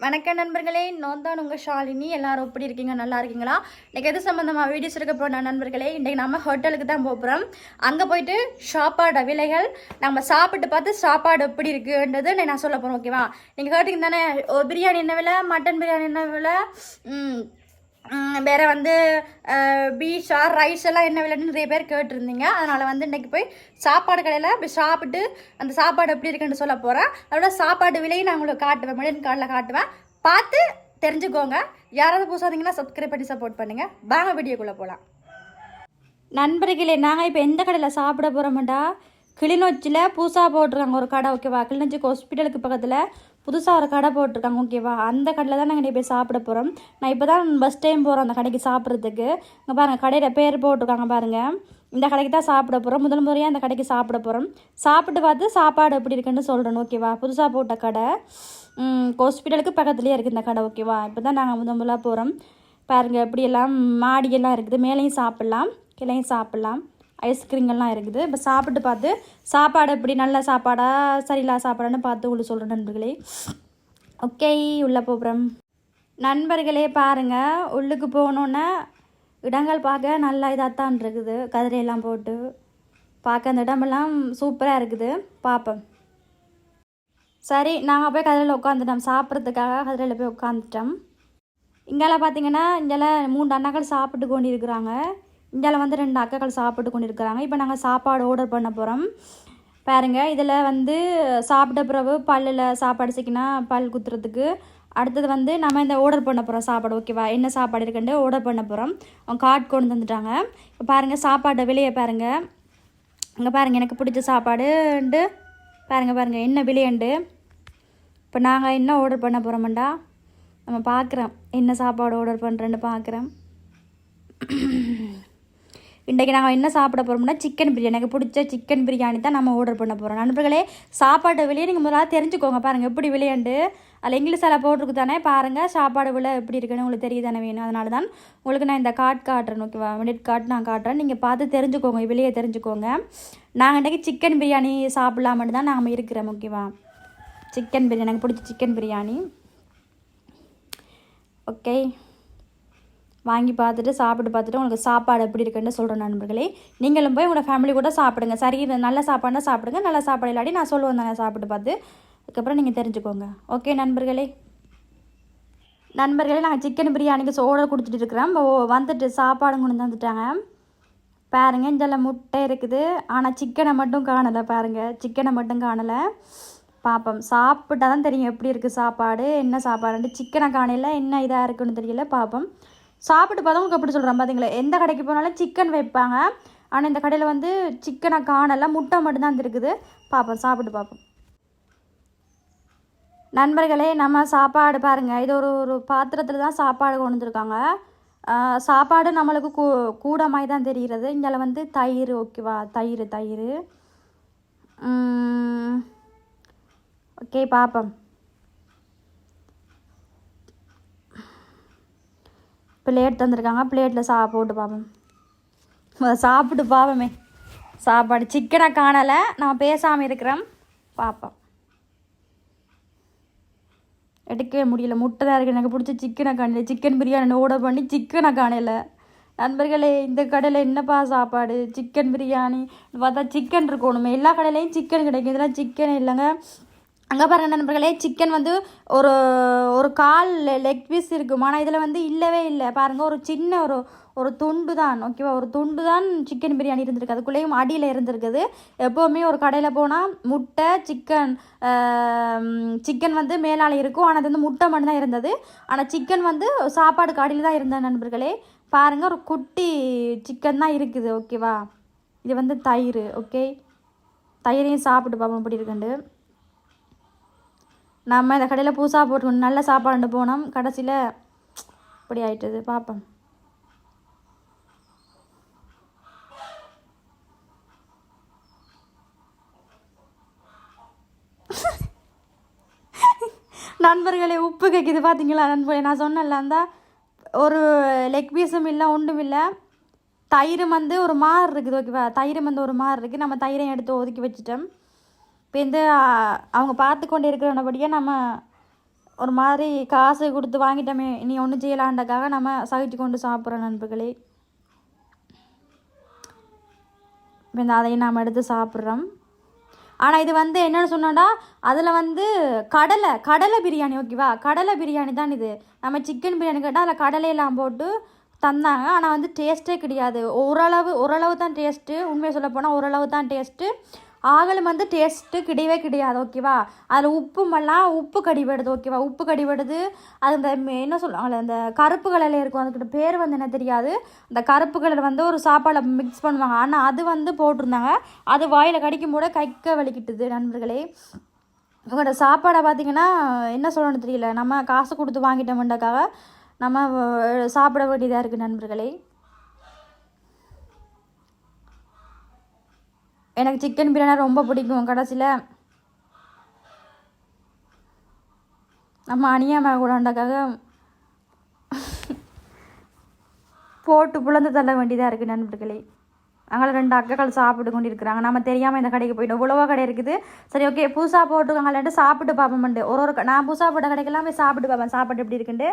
வணக்கம் நண்பர்களே, நான் தான் உங்கள் ஷாலினி. எல்லாரும் எப்படி இருக்கீங்க? நல்லா இருக்கீங்களா? இன்றைக்கி எது சம்மந்தமாக வீடியோஸ் எடுக்க போனால் நண்பர்களே, இன்றைக்கி நம்ம ஹோட்டலுக்கு தான் போகிறோம். அங்கே போயிட்டு சாப்பாடு விலைகள் நம்ம சாப்பிட்டு பார்த்து சாப்பாடு எப்படி இருக்குன்றது நான் சொல்ல போகிறோம். ஓகேவா? நீங்கள் கேட்டிங்க தானே, பிரியாணி என்ன விலை, மட்டன் பிரியாணி என்ன விலை, வேறு பீஸா ரைஸ் எல்லாம் என்ன விலைன்னு நிறைய பேர் கேட்டிருந்தீங்க. அதனால் இன்றைக்கி போய் சாப்பாடு கடையில் போய் சாப்பிட்டு அந்த சாப்பாடு எப்படி இருக்குன்னு சொல்ல போகிறேன். அதோட சாப்பாடு விலையை நான் உங்களுக்கு காட்டுவேன், மெடின் கார்டில் காட்டுவேன். பார்த்து தெரிஞ்சுக்கோங்க. யாராவது புதுசாதீங்கன்னா சப்ஸ்கிரைப் பண்ணி சப்போர்ட் பண்ணுங்கள். வாங்க வீடியோக்குள்ளே போகலாம். நண்பர்களே, நாங்கள் இப்போ எந்த கடையில் சாப்பிட போகிறோம்டா, கிளிநொச்சியில் புதுசாக போட்டிருக்காங்க ஒரு கடை. ஓகேவா? கிளிநொச்சி ஹாஸ்பிட்டலுக்கு பக்கத்தில் புதுசாக ஒரு கடை போட்டிருக்காங்க. ஓகேவா? அந்த கடையில் தான் நாங்கள் போய் சாப்பிட போகிறோம். நான் இப்போ தான் ஃபஸ்ட் டைம் போகிறோம் அந்த கடைக்கு சாப்பிட்றதுக்கு. இங்கே பாருங்கள், கடையில் பேர் போட்டிருக்காங்க பாருங்கள். இந்த கடைக்கு தான் சாப்பிட போகிறோம். முதல் முறையாக அந்த கடைக்கு சாப்பிட போகிறோம். சாப்பிட்டு பார்த்து சாப்பாடு எப்படி இருக்குன்னு சொல்கிறேன். ஓகேவா? புதுசாக போட்ட கடை, ஹாஸ்பிட்டலுக்கு பக்கத்துலேயே இருக்குது இந்த கடை. ஓகேவா? இப்போ தான் நாங்கள் முதலாக போகிறோம். பாருங்கள், எப்படியெல்லாம் மாடியெல்லாம் இருக்குது. மேலேயும் சாப்பிட்லாம், கீழேயும் சாப்பிட்லாம். ஐஸ்கிரீம்கள்லாம் இருக்குது. இப்போ சாப்பிட்டு பார்த்து சாப்பாடு எப்படி நல்ல சாப்பாடா சரியில்லா சாப்பாடான்னு பார்த்து உங்களுக்கு சொல்கிறேன் நண்பர்களே. ஓகே, உள்ளே போகிறோம். நண்பர்களே பாருங்கள், உள்ளுக்கு போகணுன்னா இடங்கள் பார்க்க நல்லா இதாகத்தான் இருக்குது. கதிரையெல்லாம் போட்டு பார்க்க அந்த இடமெல்லாம் சூப்பராக இருக்குது. பார்ப்போம். சரி, நாங்கள் போய் கதிரையில் உட்காந்துட்டோம். சாப்பிட்றதுக்காக கதிரையில் போய் உட்காந்துட்டோம். இங்கெல்லாம் பார்த்தீங்கன்னா இங்கெல்லாம் 3 அண்ணாக்கள் சாப்பிட்டு கொண்டு இருக்கிறாங்க. இந்தியாவில் 2 அக்காக்கள் சாப்பிட்டு கொண்டு இருக்கிறாங்க. இப்போ நாங்கள் சாப்பாடு ஆர்டர் பண்ண போகிறோம். பாருங்கள், இதில் சாப்பிட்ட பிறகு பல்லில் சாப்பாடு சிக்கினா பல் குத்துறதுக்கு. அடுத்தது நம்ம இந்த ஆர்டர் பண்ண போகிறோம் சாப்பாடு. ஓகேவா? என்ன சாப்பாடு இருக்குன்ட்டு ஆர்டர் பண்ண போகிறோம். அவங்க கார்டு கொண்டு வந்துட்டாங்க. இப்போ பாருங்கள், சாப்பாடு விலையை பாருங்கள். இங்கே பாருங்கள், எனக்கு பிடிச்ச சாப்பாடுண்டு பாருங்கள் என்ன விலையுண்டு. இப்போ நாங்கள் என்ன ஆர்டர் பண்ண போகிறோம்டா, நம்ம பார்க்குறோம் என்ன சாப்பாடு ஆர்டர் பண்ணுறேன்னு பார்க்குறோம். இன்றைக்கி நாங்கள் என்ன சாப்பிட போகிறோம்னா சிக்கன் பிரியாணி. எனக்கு பிடிச்ச சிக்கன் பிரியாணி தான் நம்ம ஆர்டர் பண்ண போகிறோம். நண்பர்களே, சாப்பாடு விலையை நீங்கள் முதல்ல தெரிஞ்சுக்கோங்க. பாருங்கள் எப்படி விலையாண்டு. அதில் இங்கிலீஷில் போட்டிருக்கு தானே. பாருங்கள் சாப்பாடு விலை எப்படி இருக்குன்னு உங்களுக்கு தெரிய தானே வேணும். அதனால தான் உங்களுக்கு நான் இந்த கார்டு காட்டுறேன். ஓகேவா? மெடிட் கார்டு நான் காட்டுறேன். நீங்கள் பார்த்து தெரிஞ்சுக்கோங்க, விலையை தெரிஞ்சுக்கோங்க. நாங்கள் இன்றைக்கி சிக்கன் பிரியாணி சாப்பிட்லாமட்டு தான் நாம் இருக்கிறோம். ஓகேவா? சிக்கன் பிரியாணி, எனக்கு பிடிச்ச சிக்கன் பிரியாணி. ஓகே, வாங்கி பார்த்துட்டு சாப்பிட்டு பார்த்துட்டு உங்களுக்கு சாப்பாடு எப்படி இருக்குன்னு சொல்கிறேன் நண்பர்களே. நீங்களும் போய் உங்களோட ஃபேமிலி கூட சாப்பிடுங்க. சரி, நல்ல சாப்பாடுனா சாப்பிடுங்க, நல்ல சாப்பாடு இல்லாட்டி நான் சொல்லுவேன் தானே சாப்பிட்டு பார்த்து. அதுக்கப்புறம் நீங்கள் தெரிஞ்சுக்கோங்க. ஓகே நண்பர்களே, நாங்கள் சிக்கன் பிரியாணிக்கு ஆர்டர் கொடுத்துட்டு இருக்கிறோம். வந்துட்டு சாப்பாடு கொண்டு வந்துட்டாங்க. பாருங்கள், இதில் முட்டை இருக்குது. ஆனால் சிக்கனை மட்டும் காணலை. பாருங்கள், சிக்கனை மட்டும் காணலை. பார்ப்போம், சாப்பிட்டா தான் தெரியும் எப்படி இருக்குது சாப்பாடு, என்ன சாப்பாடுன்ட்டு. சிக்கனை காணையில் என்ன இதாக இருக்குன்னு தெரியல. பார்ப்போம், சாப்பிட்டு பார்த்தவங்களுக்கு எப்படி சொல்கிறேன் பார்த்தீங்களா. எந்த கடைக்கு போனாலும் சிக்கன் வைப்பாங்க. ஆனால் இந்த கடையில் சிக்கனை காணலை, முட்டை மட்டும்தான் இருக்குது. பார்ப்போம், சாப்பிட்டு பார்ப்போம். நண்பர்களே, நம்ம சாப்பாடு பாருங்கள், இது ஒரு பாத்திரத்தில் தான் சாப்பாடு கொண்டு வந்துருக்காங்க. சாப்பாடு நம்மளுக்கு கூட மாதிரி தான் தெரிகிறது. இங்கே தயிர். ஓகேவா? தயிர். ஓகே, பார்ப்போம். பிளேட் தந்துருக்காங்க. பிளேட்டில் போட்டு பார்ப்போம். சாப்பிட்டு பார்ப்போமே. சாப்பாடு சிக்கனை காணலை, நான் பேசாமல் இருக்கிறேன். பார்ப்போம். எடுக்கவே முடியல, முட்டை தான் இருக்குது. எனக்கு பிடிச்ச சிக்கனை காணல. சிக்கன் பிரியாணி ஆர்டர் பண்ணி சிக்கனை காணலை. நண்பர்களே, இந்த கடையில் என்னப்பா சாப்பாடு, சிக்கன் பிரியாணி பார்த்தா சிக்கன் இருக்கணுமே. எல்லா கடையிலையும் சிக்கன் கிடைக்கும், இதெல்லாம் சிக்கன் இல்லைங்க. அங்கே பாருங்கள் நண்பர்களே, சிக்கன் ஒரு கால் லெக் பீஸ் இருக்கும். ஆனால் இதில் இல்லவே இல்லை. பாருங்கள், ஒரு சின்ன ஒரு துண்டு தான். ஓகேவா? ஒரு துண்டு தான் சிக்கன் பிரியாணி இருந்திருக்கு. அதுக்குள்ளேயும் அடியில் இருந்திருக்குது. எப்போவுமே ஒரு கடையில் போனால் முட்டை சிக்கன் மேலால் இருக்கும். ஆனால் அது முட்டை மட்டும் தான் இருந்தது. ஆனால் சிக்கன் சாப்பாடுக்கு அடியில் தான் இருந்தது. நண்பர்களே பாருங்கள், ஒரு குட்டி சிக்கன் தான் இருக்குது. ஓகேவா? இது தயிர். ஓகே, தயிரையும் சாப்பிட்டு பார்ப்போம் எப்படி இருக்குண்டு. நம்ம இந்த கடையில் புதுசாக போட்டு நல்ல சாப்பாடு போனோம். கடைசியில் இப்படி ஆயிட்டுது. பார்ப்போம். நண்பர்களே, உப்பு கேட்குது பார்த்தீங்களா நண்பர்களே. நான் சொன்னல, ஒரு லெக் பீஸும் இல்லை, ஒன்றும் இல்லை. தயிர் ஒரு மாறு இருக்குது. ஓகேவா? தயிர் ஒரு மாறு இருக்குது. நம்ம தயிரையும் எடுத்து ஒதுக்கி வச்சுட்டோம். இப்போ அவங்க பார்த்து கொண்டு இருக்கிறபடியாக நம்ம ஒரு மாதிரி காசு கொடுத்து வாங்கிட்டோமே இனி ஒன்றும் செய்யலான்றக்காக நம்ம சகிச்சு கொண்டு சாப்பிட்றோம் நண்பர்களே. இப்போ இந்த அதையும் நாம் எடுத்து சாப்பிட்றோம். ஆனால் இது வந்து என்னென்னு சொன்னோன்னா அதில் வந்து கடலை பிரியாணி ஓகேவா, கடலை பிரியாணி தான் இது. நம்ம சிக்கன் பிரியாணி கேட்டால் அதில் கடலையெல்லாம் போட்டு தந்தாங்க. ஆனால் வந்து டேஸ்ட்டே கிடையாது. ஓரளவு தான் டேஸ்ட்டு. உண்மையை சொல்ல போனால் ஓரளவு தான் டேஸ்ட்டு. ஆகலும் வந்து டேஸ்ட்டு கிடையவே கிடையாது ஓகேவா. அதில் உப்பு கடிபடுது ஓகேவா, உப்பு கடிபடுது. அது இந்த என்ன சொல்லுவாங்களே அந்த கருப்பு கலரில் இருக்கும், அதுக்கிட்ட பேர் வந்து என்ன தெரியாது. அந்த கருப்பு கலர் வந்து ஒரு சாப்பாடில் மிக்ஸ் பண்ணுவாங்க. ஆனால் அது வந்து போட்டிருந்தாங்க. அது வாயில் கடிக்கும் போட கைக்க வலிக்கிட்டுது நண்பர்களே. இவங்களோட சாப்பாடை பார்த்திங்கன்னா என்ன சொல்லணும்னு தெரியல. நம்ம காசு கொடுத்து வாங்கிட்டோம்ன்றக்காக நம்ம சாப்பிட வேண்டியதாக இருக்குது நண்பர்களே. எனக்கு சிக்கன் பிரியாணி ரொம்ப பிடிக்கும். கடைசியில் நம்ம அணியாமல் கூடக்காக போட்டு புலந்து தள்ள வேண்டியதாக இருக்குது நண்பர்களே. அங்கே 2 அக்காக்கள் சாப்பிட்டு கொண்டு இருக்கிறாங்க. நம்ம தெரியாமல் இந்த கடைக்கு போயிட்டோம். இவ்வளவோ கடை இருக்குது. சரி ஓகே புதுசாக போட்டுருக்காங்களான்ட்டு சாப்பிட்டு பார்ப்போம்ண்டு நான் புதுசாக போட்ட கடைக்கெல்லாம் போய் சாப்பிட்டு பார்ப்பேன் சாப்பாடு எப்படி இருக்குன்ட்டு.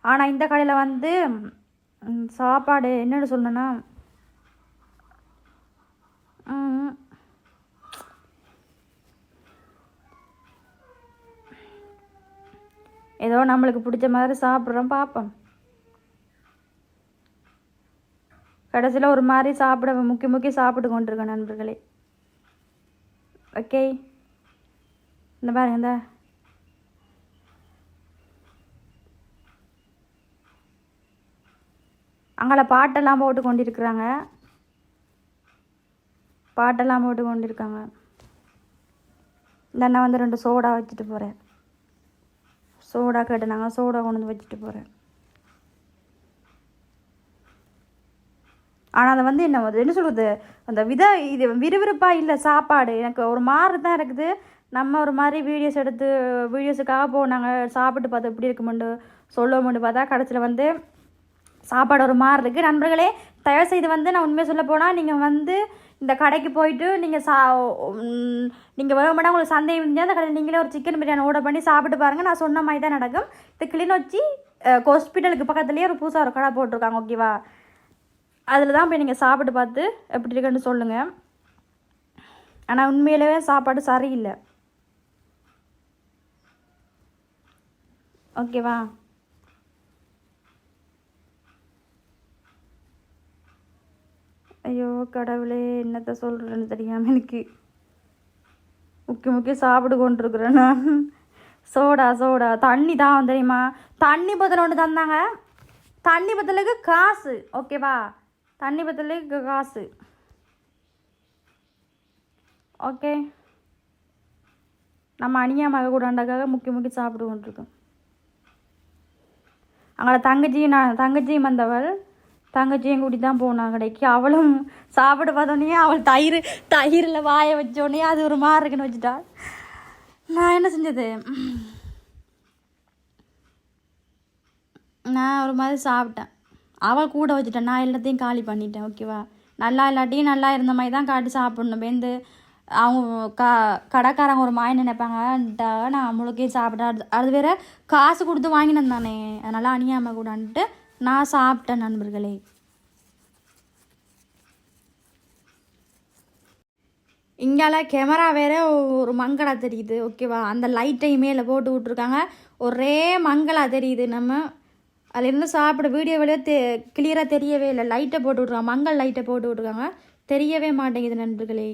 ஆனால் இந்த கடையில் வந்து சாப்பாடு என்னென்னு சொல்லணுன்னா ஏதோ நம்மளுக்கு பிடிச்ச மாதிரி சாப்பிட்றோம் பார்ப்போம். கடைசியில் ஒரு மாதிரி முக்கி சாப்பிட்டு கொண்டிருக்கேன் நண்பர்களே. ஓகே இந்த பாருங்க இந்த அங்கே பாட்டெல்லாம் போட்டு கொண்டிருக்கிறாங்க. இந்த அண்ணன் வந்து 2 சோடா வச்சுட்டு போகிறேன். சோடா கேட்டுனாங்க, சோடா கொண்டு வந்து வச்சுட்டு போகிறேன். ஆனால் அதை வந்து என்ன சொல்கிறது அந்த இது விறுவிறுப்பாக இல்லை சாப்பாடு. எனக்கு ஒரு மாதிரி தான் இருக்குது. நம்ம ஒரு மாதிரி வீடியோஸுக்காக போனாங்க சாப்பிட்டு பார்த்து எப்படி இருக்குமெண்டு சொல்லுவோம்னு பார்த்தா கடைசியில் வந்து சாப்பாடு ஒரு மாதிரி இருக்குது. நண்பர்களே தயவுசெய்து வந்து நான் உண்மையை சொல்ல போனால் நீங்கள் வந்து இந்த கடைக்கு போயிட்டு நீங்கள் வரும்போது உங்களுக்கு சந்தேகம் இருந்தால் அந்த கடையில் நீங்களே ஒரு சிக்கன் பிரியாணி ஆர்டர் பண்ணி சாப்பிட்டு பாருங்கள். நான் சொன்ன மாதிரி தான் நடக்கும். இது கிளிநொச்சி ஹாஸ்பிட்டலுக்கு பக்கத்துலேயே ஒரு புதுசாக ஒரு கடை போட்டிருக்காங்க ஓகேவா. அதில் தான் போய் நீங்கள் சாப்பிட்டு பார்த்து எப்படி இருக்குன்னு சொல்லுங்கள். ஆனால் உண்மையிலேயே சாப்பாடு சரியில்லை ஓகேவா. ஐயோ கடவுளே என்னத்தை சொல்கிறேன்னு தெரியாமல் எனக்கு முக்கிய சாப்பிட்டு கொண்டிருக்கிறேன் நான். சோடா தண்ணி தான் தெரியுமா. தண்ணி பத்தல் ஒன்று தந்தாங்க. தண்ணி பத்தலுக்கு காசு ஓகேவா, தண்ணி பத்தலுக்கு காசு ஓகே. நம்ம அணியாமல் கூடாண்டாக்காக முக்கி சாப்பிட்டு கொண்டிருக்கோம். அங்கே தங்கச்சியும் வந்தவள் தங்கச்சியும் கூட்டி தான் போனான் கடைக்கு. அவளும் சாப்பிட பார்த்தோன்னே அவள் தயிரில் வாயை வச்சோடனே அது ஒரு மாதிரி இருக்குன்னு வச்சுட்டா. நான் என்ன செஞ்சது, நான் ஒரு மாதிரி சாப்பிட்டேன். அவள் கூட வச்சுட்டேன். நான் எல்லாத்தையும் காலி பண்ணிட்டேன் ஓகேவா. நல்லா இல்லாட்டியும் நல்லா இருந்த மாதிரி தான் காட்டி சாப்பிட்ணும். பேருந்து அவங்க கடைக்காரங்க ஒரு மாய் நினைப்பாங்கன்ட்டா நான் முழுக்கே சாப்பிட்டேன். அது வேற காசு கொடுத்து வாங்கினேன் தானே, அதனால் அணியாமல் கூடான்ட்டு நான் சாப்பிட்டேன் நண்பர்களே. இங்கால கேமரா வேற ஒரு மங்களா தெரியுது ஓகேவா. அந்த லைட்டையும் மேலே போட்டு விட்ருக்காங்க, ஒரே மங்களா தெரியுது. நம்ம அதுலேருந்து சாப்பிட வீடியோ வெளியே கிளியராக தெரியவே இல்லை. லைட்டை போட்டு விட்ருக்காங்க, மங்கள் லைட்டை போட்டு விட்ருக்காங்க, தெரியவே மாட்டேங்குது நண்பர்களே.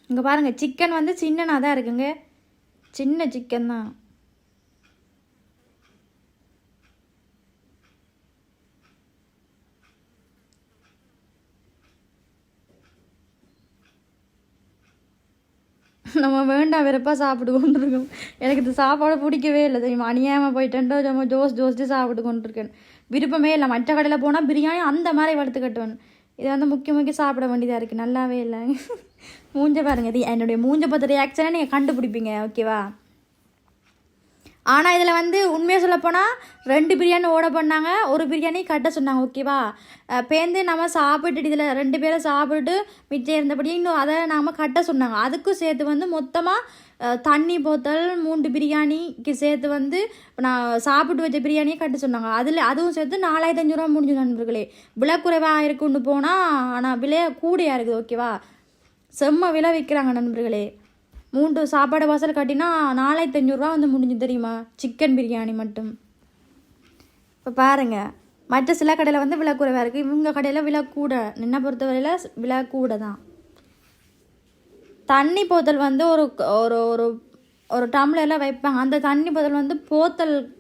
இங்கே பாருங்கள் சிக்கன் வந்து சின்னனாக தான் இருக்குங்க, சின்ன சிக்கன் தான். நம்ம வேண்டாம் வெறுப்பாக சாப்பிட்டு கொண்டிருக்கோம். எனக்கு இந்த சாப்பாடு பிடிக்கவே இல்லை தெரியுமா. அநியாயமாக போயிட்டேன்டோ நம்ம ஜோஸ்ட்டு சாப்பிட்டு கொண்டிருக்கேன். விருப்பமே இல்லை. மற்ற கடையில் போனால் பிரியாணி அந்த மாதிரி வளர்த்து கட்டுவேன். இதை வந்து முக்கிய சாப்பிட வேண்டியதாக இருக்குது. நல்லாவே இல்லை. மூஞ்ச பாருங்கள், இது என்னுடைய மூஞ்ச பார்த்த ரியாக்ஷனை நீங்கள் கண்டுபிடிப்பீங்க ஓகேவா. ஆனால் இதில் வந்து உண்மையாக சொல்லப்போனால் 2 பிரியாணி ஓட பண்ணாங்க, ஒரு பிரியாணி கட்ட சொன்னாங்க. ஓகேவா? பேருந்து நம்ம சாப்பிட்டுட்டு இதில் 2 பேரை சாப்பிட்டு மிச்சம் இருந்தபடி இன்னும் அதை நாம் கட்ட சொன்னாங்க. அதுக்கும் சேர்த்து வந்து மொத்தமாக தண்ணி போத்தல் 3 பிரியாணிக்கு சேர்த்து வந்து நான் சாப்பிட்டு வச்ச பிரியாணியை கட்ட சொன்னாங்க. அதுவும் சேர்த்து 4500 ரூபா முடிஞ்சு நண்பர்களே. விலை குறைவாக இருக்குன்னு போனால் ஆனால் விலை கூடையாக இருக்குது. ஓகேவா? செம்ம விலை விற்கிறாங்க நண்பர்களே. 3 சாப்பாடு வாசல் கட்டினா 4500 ரூபா வந்து முடிஞ்சு தெரியுமா? சிக்கன் பிரியாணி மட்டும். இப்போ பாருங்கள், மற்ற சில கடையில் வந்து விலை குறைவாக இருக்குது, இவங்க கடையில் விலை கூட. நின்ன பொறுத்தவரையில் விலை கூட தான். தண்ணி போத்தல் வந்து ஒரு ஒரு ஒரு ஒரு டம்ளரில் வைப்பாங்க. அந்த தண்ணி போத்தல் வந்து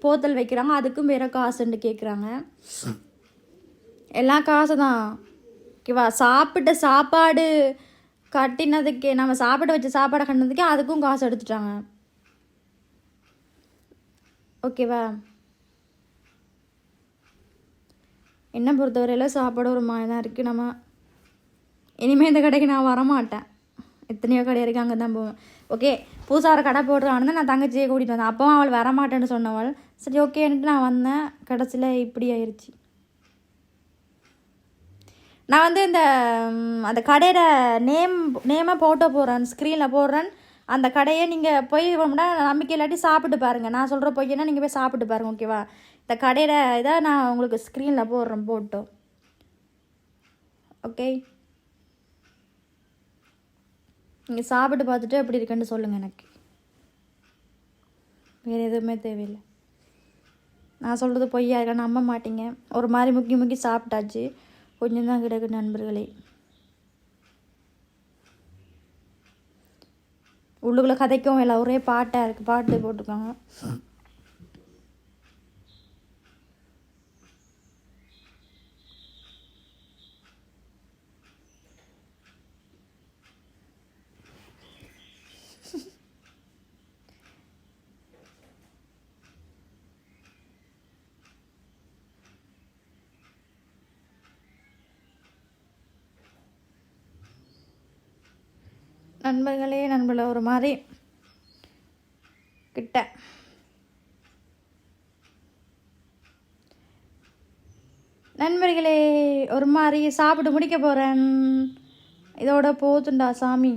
போத்தல் வைக்கிறாங்க, அதுக்கும் வேறு காசுன்னு கேட்குறாங்க. எல்லாம் காசு தான். ஓகேவா? சாப்பிட்ட சாப்பாடு கட்டினதுக்கே, நம்ம சாப்பிட வச்ச சாப்பாடை கட்டினதுக்கே அதுக்கும் காசு எடுத்துட்டாங்க. ஓகேவா? என்ன பொறுத்தவரையில் சாப்பாடு ஒரு மாதிரி தான் இருக்குது. நம்ம இனிமேல் இந்த கடைக்கு நான் வரமாட்டேன். எத்தனையோ கடை இருக்குது, அங்கே தான் போவேன். ஓகே, புதுசாக கடை போடுறான்னு தான் நான் தங்கச்சியை கூட்டிகிட்டு வந்தேன். அப்போவும் அவள் வரமாட்டேன்னு சொன்னவள். சரி ஓகேன்ட்டு நான் வந்தேன். கடைசியில் இப்படி ஆயிடுச்சு. நான் வந்து அந்த கடையோட நேமை போட்டோ போடுறேன், ஸ்க்ரீனில் போடுறேன். அந்த கடையை நீங்கள் போய் நம்பிக்கை இல்லாட்டி சாப்பிட்டு பாருங்கள். நான் சொல்கிற போய்னா நீங்கள் போய் சாப்பிட்டு பாருங்கள். ஓகேவா? இந்த கடையோட இதை நான் உங்களுக்கு ஸ்க்ரீனில் போடுறேன் போட்டோ. ஓகே, நீங்கள் சாப்பிட்டு பார்த்துட்டு எப்படி இருக்குன்னு சொல்லுங்கள். எனக்கு வேறு எதுவுமே தேவையில்லை. நான் சொல்கிறது பொய்யா இருக்கா நம்ப மாட்டீங்க. ஒரு மாதிரி முக்கி சாப்பிட்டாச்சு, கொஞ்சம் தான் கிடக்கு நண்பர்களே. உள்ளுக்குள்ளே கதைக்கும் இல்லை, ஒரே பாட்டாக இருக்குது, பாட்டு போட்டிருக்காங்க. நண்பர்களே ஒரு மாதிரி கிட்ட நண்பர்களே ஒரு மாதிரி சாப்பிட்டு முடிக்க போகிறேன். இதோட போதுண்டா சாமி.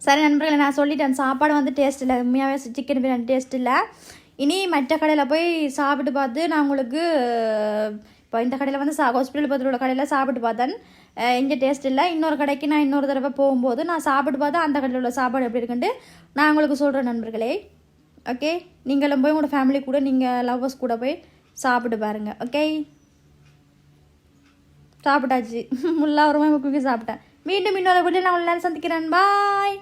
சரி நண்பர்களே, நான் சொல்லிட்டேன், சாப்பாடு வந்து டேஸ்ட் இல்லை. உண்மையாகவே சிக்கன் பிரியாணி டேஸ்ட் இல்லை. இனி மற்ற கடையில் போய் சாப்பிட்டு பார்த்து நான் உங்களுக்கு இப்போ இந்த கடையில் வந்து ஹாஸ்பிட்டல் பக்கத்தில் உள்ள கடையில் சாப்பிட்டு பார்த்தேன், இங்கே டேஸ்ட் இல்லை. இன்னொரு கடைக்கு நான் இன்னொரு தடவை போகும்போது நான் சாப்பிட்டு பார்த்தா அந்த கடையில் உள்ள சாப்பாடு எப்படி இருக்குன்ட்டு நான் உங்களுக்கு சொல்கிறேன் நண்பர்களே. ஓகே, நீங்களும் போய் உங்களோட ஃபேமிலி கூட, நீங்கள் லவ்வர்ஸ் கூட போய் சாப்பிட்டு பாருங்கள். ஓகே, சாப்பிட்டாச்சு. முல்லா ஒரு மாதிரி சாப்பிட்டேன். மீண்டும் இன்னொரு வீடியோ நான் உள்ள சந்திக்கிறேன். பாய்.